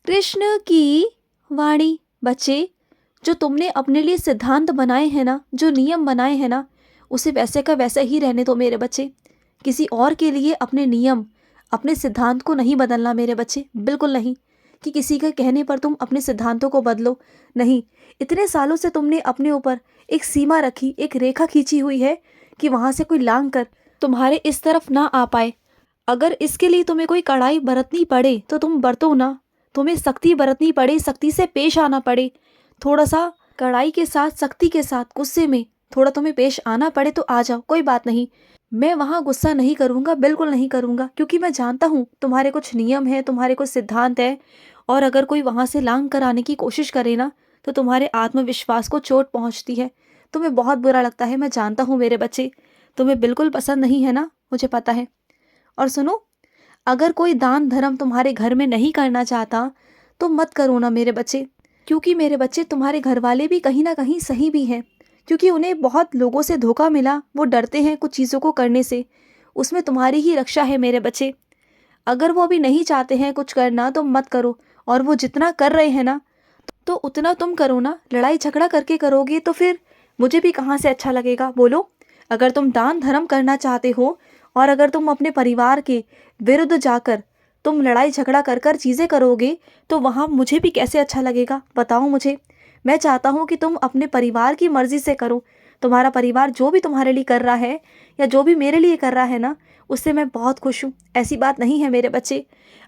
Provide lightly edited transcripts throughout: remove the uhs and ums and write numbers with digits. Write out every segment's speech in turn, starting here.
कृष्ण की वाणी। बच्चे, जो तुमने अपने लिए सिद्धांत बनाए हैं ना, जो नियम बनाए हैं ना, उसे वैसे का वैसा ही रहने दो मेरे बच्चे। किसी और के लिए अपने नियम, अपने सिद्धांत को नहीं बदलना मेरे बच्चे, बिल्कुल नहीं। कि किसी के कहने पर तुम अपने सिद्धांतों को बदलो, नहीं। इतने सालों से तुमने अपने ऊपर एक सीमा रखी, एक रेखा खींची हुई है कि वहाँ से कोई लांघ कर तुम्हारे इस तरफ ना आ पाए। अगर इसके लिए तुम्हें कोई कड़ाई बरतनी पड़े तो तुम बरतो ना। तुम्हें सख्ती बरतनी पड़े, सख्ती से पेश आना पड़े, थोड़ा सा कड़ाई के साथ, सख्ती के साथ, गुस्से में थोड़ा तुम्हें पेश आना पड़े तो आ जाओ, कोई बात नहीं। मैं वहाँ गुस्सा नहीं करूँगा, बिल्कुल नहीं करूँगा, क्योंकि मैं जानता हूँ तुम्हारे कुछ नियम है, तुम्हारे कुछ सिद्धांत है। और अगर कोई वहाँ से लांघ कर आने की कोशिश करे ना, तो तुम्हारे आत्मविश्वास को चोट पहुँचती है, तुम्हें बहुत बुरा लगता है। मैं जानता हूँ मेरे बच्चे, तुम्हें बिल्कुल पसंद नहीं है ना, मुझे पता है। और सुनो, अगर कोई दान धर्म तुम्हारे घर में नहीं करना चाहता तो मत करो ना मेरे बच्चे। क्योंकि मेरे बच्चे, तुम्हारे घर वाले भी कहीं ना कहीं सही भी हैं, क्योंकि उन्हें बहुत लोगों से धोखा मिला, वो डरते हैं कुछ चीज़ों को करने से। उसमें तुम्हारी ही रक्षा है मेरे बच्चे। अगर वो अभी नहीं चाहते हैं कुछ करना तो मत करो, और वो जितना कर रहे हैं ना, तो उतना तुम करो ना। लड़ाई झगड़ा करके करोगे तो फिर मुझे भी कहाँ से अच्छा लगेगा, बोलो। अगर तुम दान धर्म करना चाहते हो, और अगर तुम अपने परिवार के विरुद्ध जाकर तुम लड़ाई झगड़ा कर कर चीज़ें करोगे, तो वहाँ मुझे भी कैसे अच्छा लगेगा, बताओ मुझे। मैं चाहता हूँ कि तुम अपने परिवार की मर्ज़ी से करो। तुम्हारा परिवार जो भी तुम्हारे लिए कर रहा है, या जो भी मेरे लिए कर रहा है ना, उससे मैं बहुत खुश हूँ। ऐसी बात नहीं है मेरे बच्चे।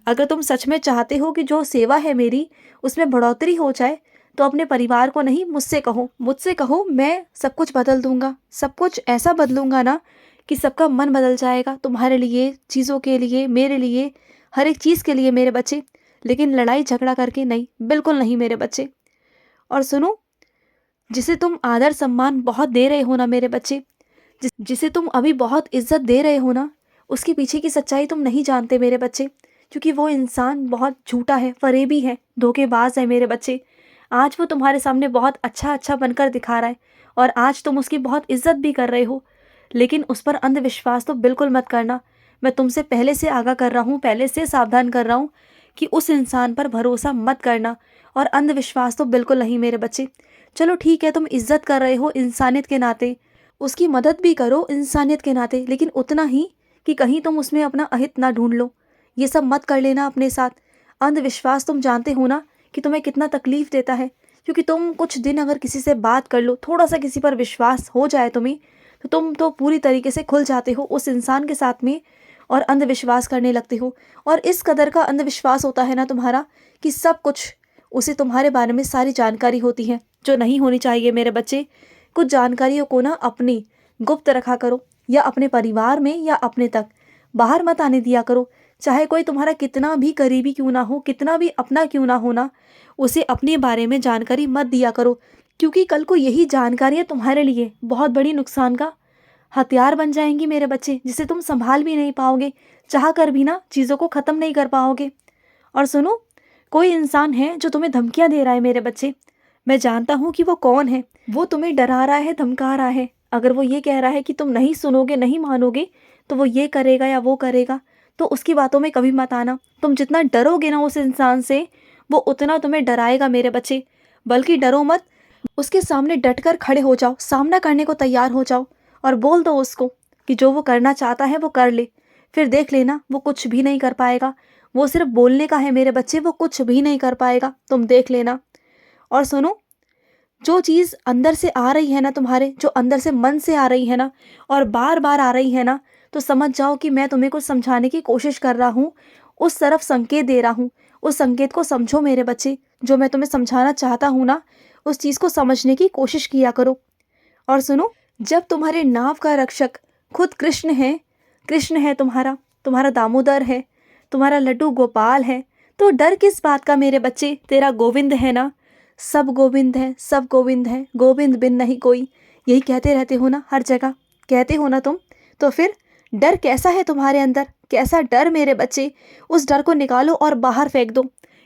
अगर तुम सच में चाहते हो कि जो सेवा है मेरी, उसमें बढ़ोतरी हो जाए, तो अपने परिवार को नहीं, मुझसे कहो, मुझसे कहो। मैं सब कुछ बदल दूंगा, सब कुछ ऐसा बदलूंगा ना कि सबका मन बदल जाएगा, तुम्हारे लिए, चीज़ों के लिए, मेरे लिए, हर एक चीज़ के लिए मेरे बच्चे। लेकिन लड़ाई झगड़ा करके नहीं, बिल्कुल नहीं मेरे बच्चे। और सुनो, जिसे तुम आदर सम्मान बहुत दे रहे हो ना मेरे बच्चे, जिसे तुम अभी बहुत इज्जत दे रहे हो ना, उसके पीछे की सच्चाई तुम नहीं जानते मेरे बच्चे। क्योंकि वो इंसान बहुत झूठा है, फरेबी है, धोखेबाज है मेरे बच्चे। आज वो तुम्हारे सामने बहुत अच्छा अच्छा बनकर दिखा रहा है, और आज तुम उसकी बहुत इज्जत भी कर रहे हो। लेकिन उस पर अंधविश्वास तो बिल्कुल मत करना। मैं तुमसे पहले से आगाह कर रहा हूँ, पहले से सावधान कर रहा हूँ कि उस इंसान पर भरोसा मत करना, और अंधविश्वास तो बिल्कुल नहीं मेरे बच्चे। चलो ठीक है, तुम इज्जत कर रहे हो इंसानियत के नाते, उसकी मदद भी करो इंसानियत के नाते, लेकिन उतना ही कि कहीं तुम उसमें अपना अहित ना ढूंढ लो। ये सब मत कर लेना अपने साथ। अंधविश्वास तुम जानते हो ना कि तुम्हें कितना तकलीफ देता है। क्योंकि तुम कुछ दिन अगर किसी से बात कर लो, थोड़ा सा किसी पर विश्वास हो जाए तुम्हें, तो तुम तो पूरी तरीके से खुल जाते हो उस इंसान के साथ में, और अंधविश्वास करने लगते हो। और इस कदर का अंधविश्वास होता है ना तुम्हारा, कि सब कुछ उसे तुम्हारे बारे में सारी जानकारी होती है, जो नहीं होनी चाहिए मेरे बच्चे। कुछ जानकारियों को ना अपनी गुप्त रखा करो, या अपने परिवार में, या अपने तक बाहर मत आने दिया करो। चाहे कोई तुम्हारा कितना भी करीबी क्यों ना हो, कितना भी अपना क्यों ना हो ना, उसे अपने बारे में जानकारी मत दिया करो। क्योंकि कल को यही जानकारियाँ तुम्हारे लिए बहुत बड़ी नुकसान का हथियार बन जाएंगी मेरे बच्चे, जिसे तुम संभाल भी नहीं पाओगे, चाह कर भी ना चीज़ों को ख़त्म नहीं कर पाओगे। और सुनो, कोई इंसान है जो तुम्हें धमकियाँ दे रहा है मेरे बच्चे। मैं जानता हूँ कि वो कौन है। वो तुम्हें डरा रहा है, धमका रहा है। अगर वो ये कह रहा है कि तुम नहीं सुनोगे, नहीं मानोगे, तो वो ये करेगा या वो करेगा, तो उसकी बातों में कभी मत आना। तुम जितना डरोगे ना उस इंसान से, वो उतना तुम्हें डराएगा मेरे बच्चे। बल्कि डरो मत, उसके सामने डटकर खड़े हो जाओ, सामना करने को तैयार हो जाओ, और बोल दो उसको कि जो वो करना चाहता है वो कर ले। फिर देख लेना, वो कुछ भी नहीं कर पाएगा। वो सिर्फ बोलने का है मेरे बच्चे, वो कुछ भी नहीं कर पाएगा, तुम देख लेना। और सुनो, जो चीज़ अंदर से आ रही है ना तुम्हारे, जो अंदर से मन से आ रही है ना, और बार बार आ रही है ना, तो समझ जाओ कि मैं तुम्हें कुछ समझाने की कोशिश कर रहा हूँ, उस तरफ संकेत दे रहा हूँ। उस संकेत को समझो मेरे बच्चे। जो मैं तुम्हें समझाना चाहता हूँ ना, उस चीज़ को समझने की कोशिश किया करो। और सुनो, जब तुम्हारे नाव का रक्षक खुद कृष्ण है, कृष्ण है तुम्हारा, तुम्हारा दामोदर है, तुम्हारा लड्डू गोपाल है, तो डर किस बात का मेरे बच्चे। तेरा गोविंद है ना, सब गोविंद है, सब गोविंद है, गोविंद बिन नहीं कोई, यही कहते रहते हो ना, हर जगह कहते हो ना तुम। तो फिर डर कैसा है तुम्हारे अंदर, कैसा डर मेरे बच्चे। उस डर को निकालो और बाहर फेंक दो,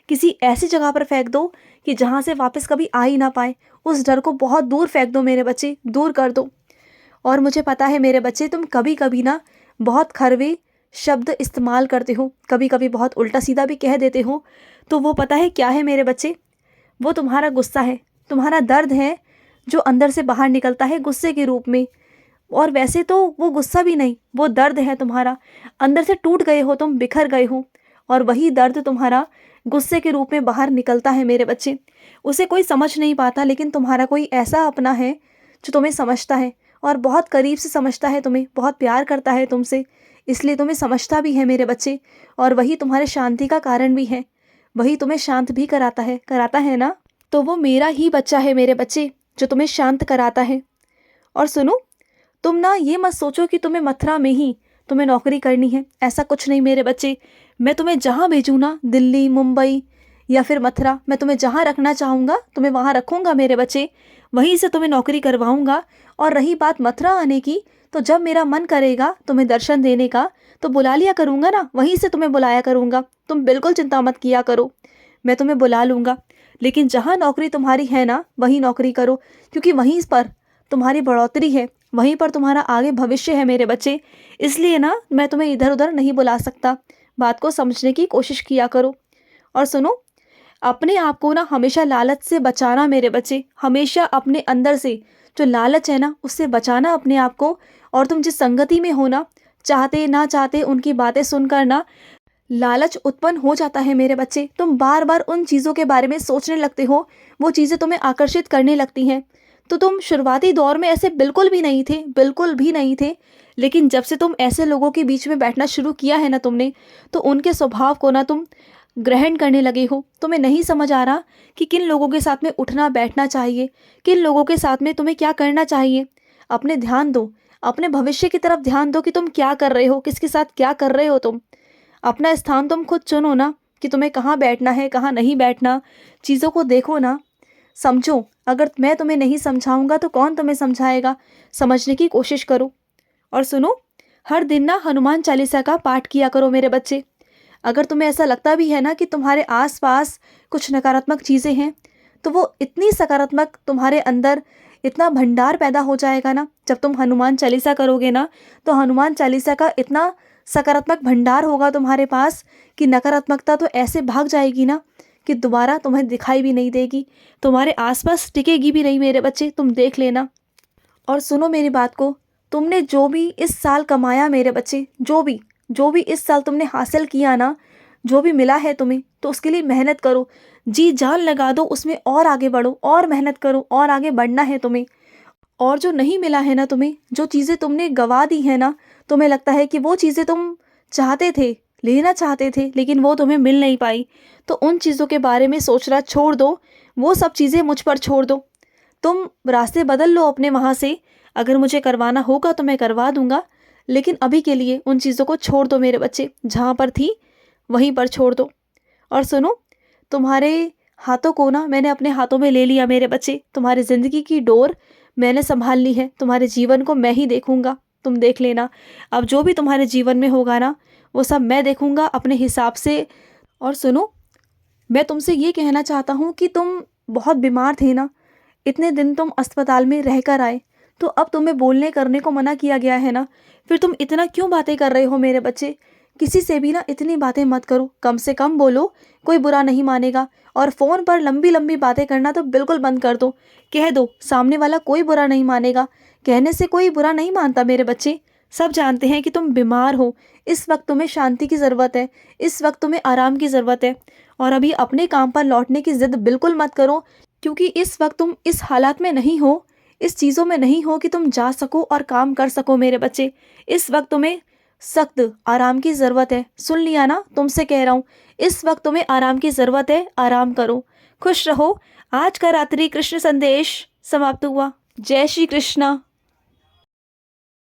किसी ऐसी जगह पर फेंक दो कि जहाँ से वापस कभी आ ही ना पाए। उस डर को बहुत दूर फेंक दो मेरे बच्चे, दूर कर दो। और मुझे पता है मेरे बच्चे, तुम कभी कभी ना बहुत कड़वे, शब्द इस्तेमाल करते हो, कभी कभी बहुत उल्टा सीधा भी कह देते हो, तो वो पता है क्या है मेरे बच्चे? वो तुम्हारा गुस्सा है, तुम्हारा दर्द है जो अंदर से बाहर निकलता है गुस्से के रूप में। और वैसे तो वो गुस्सा भी नहीं, वो दर्द है तुम्हारा। अंदर से टूट गए हो तुम, बिखर गए हो, और वही दर्द तुम्हारा गुस्से के रूप में बाहर निकलता है मेरे बच्चे। उसे कोई समझ नहीं पाता, लेकिन तुम्हारा कोई ऐसा अपना है जो तुम्हें समझता है और बहुत करीब से समझता है तुम्हें, बहुत प्यार करता है तुमसे, इसलिए तुम्हें समझता भी है मेरे बच्चे। और वही तुम्हारे शांति का कारण भी है, वही तुम्हें शांत भी कराता है ना? तो वो मेरा ही बच्चा है मेरे बच्चे, जो तुम्हें शांत कराता है। और सुनो, तुम ना ये मत सोचो कि तुम्हें मथुरा में ही तुम्हें नौकरी करनी है, ऐसा कुछ नहीं मेरे बच्चे। मैं तुम्हें जहाँ भेजूँ ना, दिल्ली, मुंबई या फिर मथुरा, मैं तुम्हें जहाँ रखना चाहूँगा तुम्हें वहाँ रखूँगा मेरे बच्चे, वहीं से तुम्हें नौकरी करवाऊँगा। और रही बात मथुरा आने की, तो जब मेरा मन करेगा तुम्हें दर्शन देने का तो बुला लिया करूँगा ना, वहीं से तुम्हें बुलाया करूँगा। तुम बिल्कुल चिंता मत किया करो, मैं तुम्हें बुला लूँगा। लेकिन जहाँ नौकरी तुम्हारी है ना, वहीं नौकरी करो, क्योंकि वहीं पर तुम्हारी बढ़ोतरी है, वहीं पर तुम्हारा आगे भविष्य है मेरे बच्चे। इसलिए ना मैं तुम्हें इधर उधर नहीं बुला सकता, बात को समझने की कोशिश किया करो। और सुनो, अपने आप को ना हमेशा लालच से बचाना मेरे बच्चे, हमेशा अपने अंदर से जो लालच है ना उससे बचाना अपने आप को। और तुम जिस संगति में हो ना, चाहते ना चाहते उनकी बातें सुनकर ना लालच उत्पन्न हो जाता है मेरे बच्चे। तुम बार बार उन चीज़ों के बारे में सोचने लगते हो, वो चीज़ें तुम्हें आकर्षित करने लगती हैं। तो तुम शुरुआती दौर में ऐसे बिल्कुल भी नहीं थे, बिल्कुल भी नहीं थे। लेकिन जब से तुम ऐसे लोगों के बीच में बैठना शुरू किया है ना तुमने, तो उनके स्वभाव को ना तुम ग्रहण करने लगे हो। तुम्हें नहीं समझ आ रहा कि किन लोगों के साथ में उठना बैठना चाहिए, किन लोगों के साथ में तुम्हें क्या करना चाहिए। अपने ध्यान दो, अपने भविष्य की तरफ ध्यान दो कि तुम क्या कर रहे हो, किसके साथ क्या कर रहे हो। तुम अपना स्थान तुम खुद चुनो ना कि तुम्हें कहाँ बैठना है, कहाँ नहीं बैठना। चीज़ों को देखो ना, समझो। अगर मैं तुम्हें नहीं समझाऊंगा तो कौन तुम्हें समझाएगा? समझने की कोशिश करो। और सुनो, हर दिन ना हनुमान चालीसा का पाठ किया करो मेरे बच्चे। अगर तुम्हें ऐसा लगता भी है ना कि तुम्हारे आसपास कुछ नकारात्मक चीज़ें हैं, तो वो इतनी सकारात्मक तुम्हारे अंदर इतना भंडार पैदा हो जाएगा ना, जब तुम हनुमान चालीसा करोगे ना, तो हनुमान चालीसा का इतना सकारात्मक भंडार होगा तुम्हारे पास कि नकारात्मकता तो ऐसे भाग जाएगी ना कि दोबारा तुम्हें दिखाई भी नहीं देगी, तुम्हारे आसपास टिकेगी भी नहीं मेरे बच्चे, तुम देख लेना। और सुनो मेरी बात को, तुमने जो भी इस साल कमाया मेरे बच्चे, जो भी इस साल तुमने हासिल किया ना, जो भी मिला है तुम्हें, तो उसके लिए मेहनत करो, जी जान लगा दो उसमें, और आगे बढ़ो, और मेहनत करो, और आगे बढ़ना है तुम्हें। और जो नहीं मिला है ना तुम्हें, जो चीज़ें तुमने गंवा दी है ना, तुम्हें लगता है कि वो चीज़ें तुम चाहते थे, लेना चाहते थे, लेकिन वो तुम्हें मिल नहीं पाई, तो उन चीज़ों के बारे में सोचना छोड़ दो, वो सब चीज़ें मुझ पर छोड़ दो। तुम रास्ते बदल लो अपने वहाँ से, अगर मुझे करवाना होगा तो मैं करवा दूंगा, लेकिन अभी के लिए उन चीज़ों को छोड़ दो मेरे बच्चे, जहाँ पर थी वहीं पर छोड़ दो। और सुनो, तुम्हारे हाथों को ना मैंने अपने हाथों में ले लिया मेरे बच्चे, तुम्हारी ज़िंदगी की डोर मैंने संभाल ली है, तुम्हारे जीवन को मैं ही देखूंगा, तुम देख लेना। अब जो भी तुम्हारे जीवन में होगा ना, वो सब मैं देखूंगा अपने हिसाब से। और सुनो, मैं तुमसे ये कहना चाहता हूँ कि तुम बहुत बीमार थे ना, इतने दिन तुम अस्पताल में रह कर आए, तो अब तुम्हें बोलने करने को मना किया गया है ना, फिर तुम इतना क्यों बातें कर रहे हो मेरे बच्चे? किसी से भी ना इतनी बातें मत करो, कम से कम बोलो, कोई बुरा नहीं मानेगा। और फ़ोन पर लंबी लंबी बातें करना तो बिल्कुल बंद कर दो, कह दो, सामने वाला कोई बुरा नहीं मानेगा, कहने से कोई बुरा नहीं मानता मेरे बच्चे। सब जानते हैं कि तुम बीमार हो, इस वक्त तुम्हें शांति की ज़रूरत है, इस वक्त तुम्हें आराम की ज़रूरत है। और अभी अपने काम पर लौटने की ज़िद बिल्कुल मत करो, क्योंकि इस वक्त तुम इस हालात में नहीं हो, इस चीज़ों में नहीं हो कि तुम जा सको और काम कर सको मेरे बच्चे। इस वक्त तुम्हें सख्त आराम की ज़रूरत है, सुन लिया ना, तुमसे कह रहा हूँ, इस वक्त तुम्हें आराम की ज़रूरत है, आराम करो, खुश रहो। आज का रात्रि कृष्ण संदेश समाप्त हुआ। जय श्री कृष्णा।